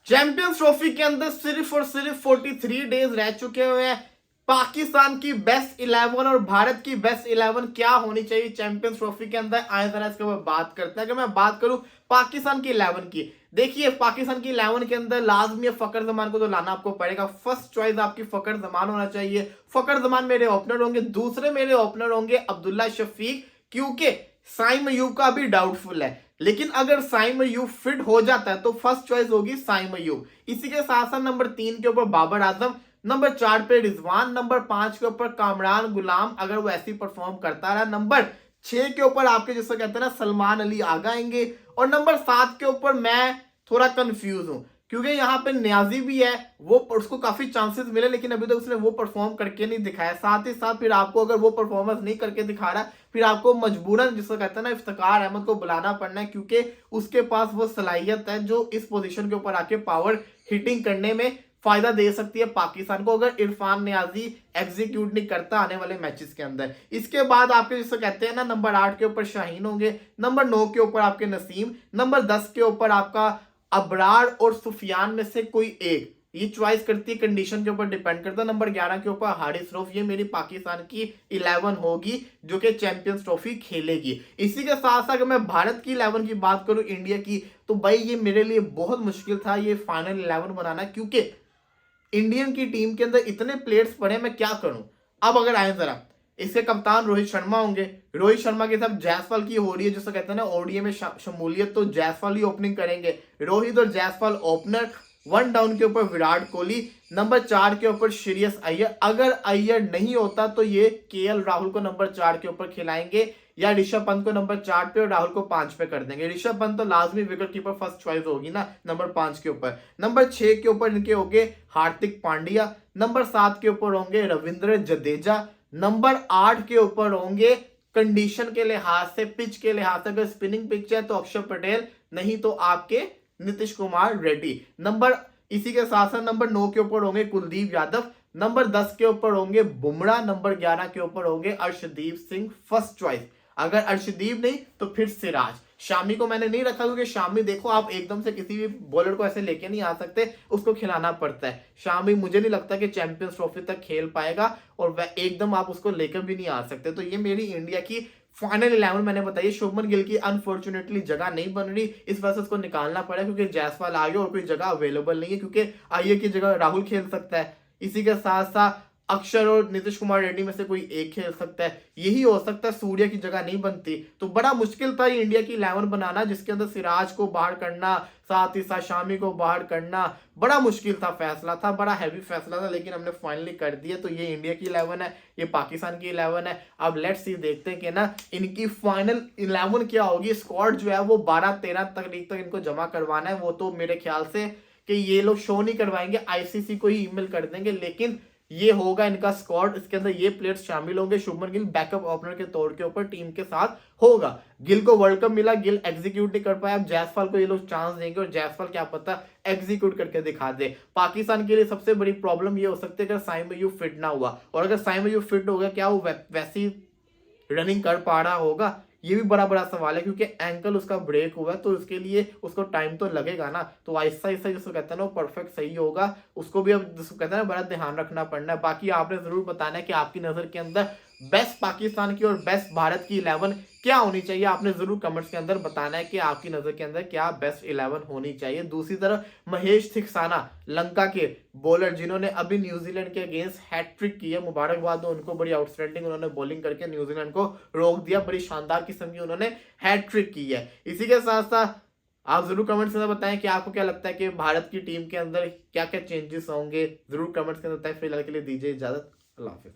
Champions trophy के अंदर सिर्फ और सिर्फ 43 डेज रह चुके हुए हैं। पाकिस्तान की बेस्ट 11 और भारत की बेस्ट 11 क्या होनी चाहिए चैंपियंस ट्रॉफी के अंदर, आए जरा इसके ऊपर बात करते हैं। अगर मैं बात करूं पाकिस्तान की 11 की, देखिए पाकिस्तान की 11 के अंदर लाजमी है फकर जमान को तो लाना आपको पड़ेगा। फर्स्ट चॉइस आपकी फकर जमान होना चाहिए। फकर जमान मेरे ओपनर होंगे। दूसरे मेरे ओपनर होंगे अब्दुल्ला शफीक, क्योंकि साइम अयूब का भी डाउटफुल है, लेकिन अगर साइम अयूब फिट हो जाता है तो फर्स्ट चॉइस होगी साइम अयूब। इसी के साथ साथ नंबर 3 के ऊपर बाबर आजम, नंबर 4 पे रिजवान, नंबर 5 के ऊपर कामरान गुलाम अगर वो ऐसी परफॉर्म करता रहा, नंबर 6 के ऊपर आपके जिसको कहते हैं ना सलमान अली आगा आएंगे, और नंबर 7 के ऊपर मैं थोड़ा कंफ्यूज हूं क्योंकि यहाँ पे न्याजी भी है, वो उसको काफी चांसेस मिले लेकिन अभी तक उसने वो परफॉर्म करके नहीं दिखाया। साथ ही साथ फिर आपको अगर वो परफॉर्मेंस नहीं करके दिखा रहा, फिर आपको मजबूरन जिसको कहते हैं ना इफ्तिकार अहमद को बुलाना पड़ना है, क्योंकि उसके पास वो सलाहियत है जो इस पोजीशन के ऊपर आके पावर हिटिंग करने में फायदा दे सकती है पाकिस्तान को, अगर इरफान नियाजी एग्जीक्यूट नहीं करता आने वाले मैचेस के अंदर। इसके बाद आपके जिसको कहते हैं ना नंबर 8 के ऊपर शाहीन होंगे, नंबर 9 के ऊपर आपके नसीम, नंबर 10 के ऊपर आपका अबरार और सुफियान में से कोई एक, ये चॉइस करती है, कंडीशन के ऊपर डिपेंड करता है। नंबर 11 के ऊपर हारिस रऊफ, ये मेरी पाकिस्तान की 11 होगी जो कि चैंपियंस ट्रॉफी खेलेगी। इसी के साथ साथ अगर मैं भारत की 11 की बात करूं इंडिया की, तो भाई ये मेरे लिए बहुत मुश्किल था ये फाइनल 11 बनाना, क्योंकि इंडियन की टीम के अंदर इतने प्लेयर्स पड़े, मैं क्या करूं। अब अगर आए जरा, इसके कप्तान रोहित शर्मा होंगे। रोहित शर्मा के साथ जायसवाल की हो रही है जिसको कहते हैं ना ओडीआई में शमूलियत, तो जायसवाल ही ओपनिंग करेंगे। रोहित और जायसवाल ओपनर। 1 डाउन के ऊपर विराट कोहली, नंबर 4 के ऊपर श्रेयस अय्यर। अगर अय्यर नहीं होता तो ये केएल राहुल को नंबर 4 के ऊपर खिलाएंगे, या ऋषभ पंत को नंबर 4 पे और राहुल को 5 पे कर देंगे। ऋषभ पंत तो लाजमी विकेट कीपर फर्स्ट चॉइस होगी ना नंबर 5 के ऊपर। नंबर 6 के ऊपर इनके होंगे हार्दिक पांड्या, नंबर 7 के ऊपर होंगे रविंद्र जडेजा, नंबर 8 के ऊपर होंगे कंडीशन के लिहाज से, पिच के लिहाज से अगर स्पिनिंग पिच है तो अक्षर पटेल, नहीं तो आपके नीतीश कुमार रेड्डी। नंबर इसी के साथ साथ नंबर 9 के ऊपर होंगे कुलदीप यादव, नंबर 10 के ऊपर होंगे बुमराह, नंबर 11 के ऊपर होंगे अर्शदीप सिंह फर्स्ट चॉइस। अगर अर्शदीप नहीं तो फिर सिराज। शामी को मैंने नहीं रखा क्योंकि शामी देखो आप एकदम से किसी भी बॉलर को ऐसे लेके नहीं आ सकते, उसको खिलाना पड़ता है। शामी मुझे नहीं लगता कि चैंपियंस ट्रॉफी तक खेल पाएगा और वह एकदम आप उसको लेकर भी नहीं आ सकते। तो ये मेरी इंडिया की फाइनल 11 मैंने बताई। शुभमन गिल की अनफॉर्चुनेटली जगह नहीं बन रही, इस वजह से उसको निकालना पड़ा क्योंकि जायसवाल आ गया और कोई जगह अवेलेबल नहीं है, क्योंकि अय्यर की जगह राहुल खेल सकता है। इसी के साथ साथ अक्षर और नीतीश कुमार रेड्डी में से कोई एक खेल सकता है, यही हो सकता है। सूर्य की जगह नहीं बनती, तो बड़ा मुश्किल था ये इंडिया की 11 बनाना, जिसके अंदर सिराज को बाहर करना, साथ ही साथ शामी को बाहर करना, बड़ा मुश्किल था, फैसला था, बड़ा हैवी फैसला था, लेकिन हमने फाइनली कर दिया। तो ये इंडिया की 11 है, ये पाकिस्तान की 11 है। अब लेट्स सी देखते हैं कि ना इनकी फाइनल 11 क्या होगी। स्क्वाड जो है वो 12-13 तारीख तक इनको जमा करवाना है। वो तो मेरे ख्याल से कि ये लोग शो नहीं करवाएंगे, आईसीसी को ही ईमेल कर देंगे, लेकिन ये होगा इनका स्क्वाड। इसके अंदर ये प्लेयर्स शामिल होंगे। शुभमन गिल बैकअप ओपनर के तौर के ऊपर टीम के साथ होगा। गिल को वर्ल्ड कप मिला, गिल एग्जीक्यूट नहीं कर पाया, अब जायसवाल को ये लोग चांस देंगे और जायसवाल क्या पता एग्जीक्यूट करके दिखा दे। पाकिस्तान के लिए सबसे बड़ी प्रॉब्लम ये हो सकती है अगर साइम अयूब फिट ना हुआ, और अगर साइम अयूब फिट हो गया क्या वो वैसी रनिंग कर पा रहा होगा, ये भी बड़ा बड़ा सवाल है, क्योंकि एंकल उसका ब्रेक हुआ है, तो उसके लिए उसको टाइम तो लगेगा ना। तो आहिस्ता आहिस्ता जिसको कहते हैं ना वो परफेक्ट सही होगा, उसको भी अब जिसको कहते हैं ना बड़ा ध्यान रखना पड़ना है। बाकी आपने जरूर बताना है कि आपकी नजर के अंदर बेस्ट पाकिस्तान की और बेस्ट भारत की 11 क्या होनी चाहिए। आपने जरूर कमेंट्स के अंदर बताना है कि आपकी नजर के अंदर क्या बेस्ट 11 होनी चाहिए। दूसरी तरफ महेश थिक्साना, लंका के बॉलर जिन्होंने अभी न्यूजीलैंड के अगेंस्ट हैट्रिक की है, मुबारकबाद हो उनको, बड़ी आउटस्टैंडिंग उन्होंने बॉलिंग करके न्यूजीलैंड को रोक दिया, बड़ी शानदार किस्म की उन्होंने हैट्रिक की है। इसी के साथ साथ आप जरूर कमेंट्स में बताएं कि आपको क्या लगता है कि भारत की टीम के अंदर क्या क्या चेंजेस होंगे, जरूर कमेंट्स के अंदर बताएं। फिलहाल के लिए दीजिए इजाजत, अल्लाह हाफिज।